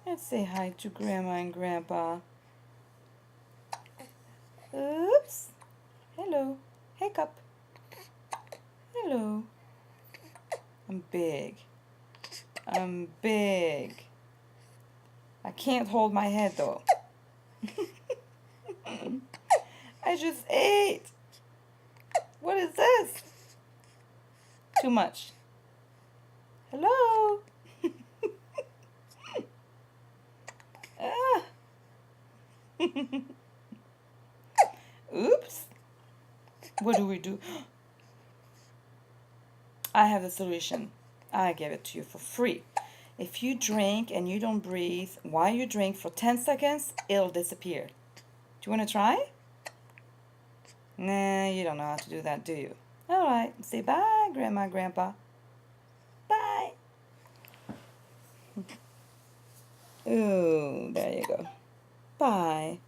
Let's say hi to Grandma and Grandpa. Oops. Hello. Hiccup. Hello. I'm big. I'm big. I can't hold my head though. I just ate. What is this? Too much. Hello. Ah. Oops. What do we do? I have the solution. I give it to you for free. If you drink and you don't breathe while you drink for 10 seconds, it'll disappear. Do you want to try? Nah, you don't know how to do that, do you? Alright, say bye, Grandma, Grandpa. Bye. Ooh, there you go. Bye.